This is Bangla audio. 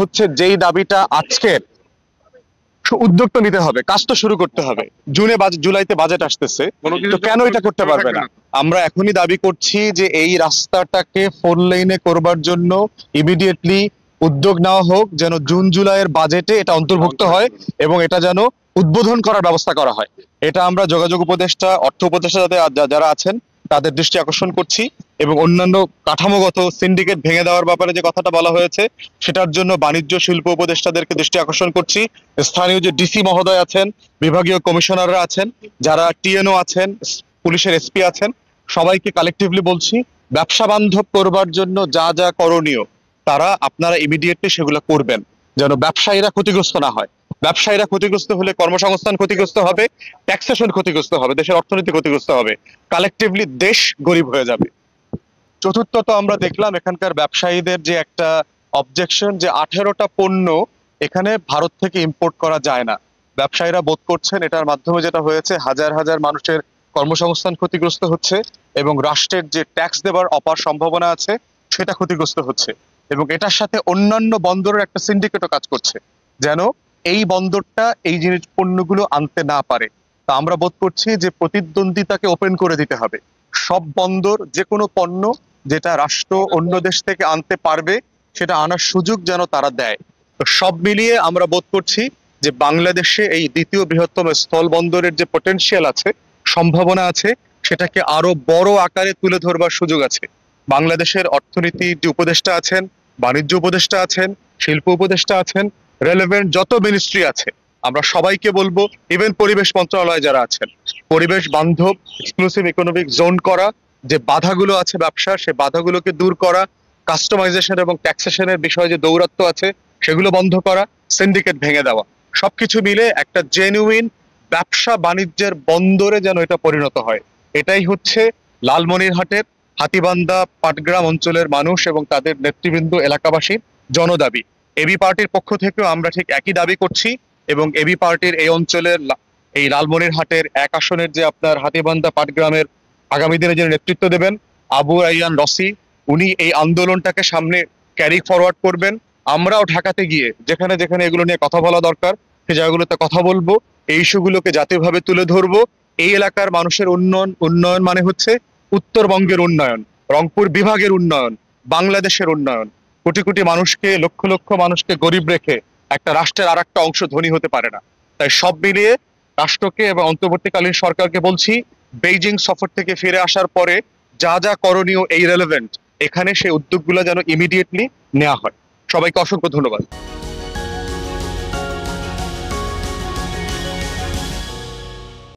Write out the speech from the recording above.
হচ্ছে যেই দাবিটা আজকের উদ্যোগটা নিতে হবে, কাজটা শুরু করতে হবে। জুলাইতে বাজেট আসতেছে, তো কেন এটা করতে পারবে না? আমরা এখনই দাবি করছি যে এই রাস্তাটাকে 4 লেনে করবার জন্য ইমিডিয়েটলি উদ্যোগ নেওয়া হোক, যেন জুন জুলাইয়ের বাজেটে এটা অন্তর্ভুক্ত হয় এবং এটা যেন উদ্বোধন করার ব্যবস্থা করা হয়। এটা আমরা যোগাযোগ উপদেষ্টা, অর্থ উপদেষ্টা যারা আছেন তাদের দৃষ্টি আকর্ষণ করছি, এবং অন্যান্য কাঠামোগত সিন্ডিকেট ভেঙে দেওয়ার ব্যাপারে যে কথাটা বলা হয়েছে সেটার জন্য বাণিজ্য শিল্প উপদেষ্টাদেরকে দৃষ্টি আকর্ষণ করছি। স্থানীয় যে ডিসি মহোদয় আছেন, বিভাগীয় কমিশনাররা আছেন, যারা টিএনও আছেন, পুলিশের এসপি আছেন, সবাইকে কালেকটিভলি বলছি ব্যবসা বান্ধব করবার জন্য যা যা করণীয় তারা আপনারা ইমিডিয়েটলি সেগুলো করবেন, যেন ব্যবসায়ীরা ক্ষতিগ্রস্ত না হয়। ব্যবসায়ীরা ক্ষতিগ্রস্ত হলে কর্মসংস্থান ক্ষতিগ্রস্ত হবে, ট্যাক্সেশন ক্ষতিগ্রস্ত হবে, দেশের অর্থনীতি ক্ষতিগ্রস্ত হবে, কালেকটিভলি দেশ গরিব হয়ে যাবে। চতুর্থত আমরা দেখলাম এখানকার ব্যবসায়ীদের যে একটা অবজেকশন, যে 18টা পণ্য এখানে ভারত থেকে ইম্পোর্ট করা যায় না। ব্যবসায়ীরা বোধ করছেন এটার মাধ্যমে যেটা হয়েছে হাজার হাজার মানুষের কর্মসংস্থান ক্ষতিগ্রস্ত হচ্ছে এবং রাষ্ট্রের যে ট্যাক্স দেবার অপার সম্ভাবনা আছে সেটা ক্ষতিগ্রস্ত হচ্ছে, এবং এটার সাথে অন্যান্য বন্দরের একটা সিন্ডিকেটও কাজ করছে যেন এই বন্দরটা এই জিনিস পণ্যগুলো আনতে না পারে। তা আমরা বোধ করছি যে প্রতিদ্বন্দ্বিতাকে ওপেন করে দিতে হবে। সব বন্দর যে কোনো পণ্য যেটা রাষ্ট্র অন্য দেশ থেকে আনতে পারবে সেটা আনার সুযোগ যেন তারা দেয়। তো সব মিলিয়ে আমরা বোধ করছি যে বাংলাদেশে এই দ্বিতীয় বৃহত্তম স্থল বন্দরের যে পটেনশিয়াল আছে, সম্ভাবনা আছে, সেটাকে আরো বড় আকারে তুলে ধরবার সুযোগ আছে। বাংলাদেশের অর্থনীতির যে উপদেষ্টা আছেন, বাণিজ্য উপদেষ্টা আছেন, শিল্প উপদেষ্টা আছেন, রেলেভেন্ট যত মিনিস্ট্রি আছে, আমরা সবাইকে বলবো, ইভেন পরিবেশ মন্ত্রণালয় যারা আছেন, পরিবেশ বান্ধব এক্সক্লুসিভ ইকোনমিক জোন করা, যে বাধাগুলো আছে ব্যবসা সে বাধাগুলোকে দূর করা, কাস্টমাইজেশন এবং ট্যাক্সেশনের বিষয়ে যে দৌরাত্ম্য আছে সেগুলো বন্ধ করা, সিন্ডিকেট ভেঙে দেওয়া, সবকিছু মিলে একটা জেনুইন ব্যবসা বাণিজ্যের বন্দরে যেন এটা পরিণত হয়। এটাই হচ্ছে লালমনিরহাটের হাতীবান্ধা পাটগ্রাম অঞ্চলের মানুষ এবং তাদের নেতৃবৃন্দ, এলাকাবাসীর জনদাবি। এবি পার্টির পক্ষ থেকেও আমরা ঠিক একই দাবি করছি, এবং এবি পার্টির এই অঞ্চলের এই লালমনিরহাটের 1 আসনের যে আপনার হাতীবান্ধা পাটগ্রামের আগামী দিনে যিনি নেতৃত্ব দেবেন, আবু রাইয়ান রসি, উনি এই আন্দোলনটাকে সামনে ক্যারি ফরওয়ার্ড করবেন। আমরাও ঢাকাতে গিয়ে যেখানে যেখানে এগুলো নিয়ে কথা বলা দরকার সে জায়গাগুলোতে কথা বলবো, এই ইস্যুগুলোকে জাতীয়ভাবে তুলে ধরবো। এই এলাকার মানুষের উন্নয়ন, উন্নয়ন মানে হচ্ছে উত্তরবঙ্গের উন্নয়ন, রংপুর বিভাগের উন্নয়ন, বাংলাদেশের উন্নয়ন। কোটি কোটি মানুষকে, লক্ষ লক্ষ মানুষকে গরিব রেখে একটা রাষ্ট্রের আর একটা অংশ ধনী হতে পারে না। তাই সব মিলিয়ে রাষ্ট্রকে এবং অন্তর্বর্তীকালীন সরকারকে বলছি, বেইজিং সফর থেকে ফিরে আসার পরে যা যা করণীয় এই রেলেভেন্ট, এখানে সেই উদ্যোগগুলো যেন ইমিডিয়েটলি নেওয়া হয়। সবাইকে অসংখ্য ধন্যবাদ।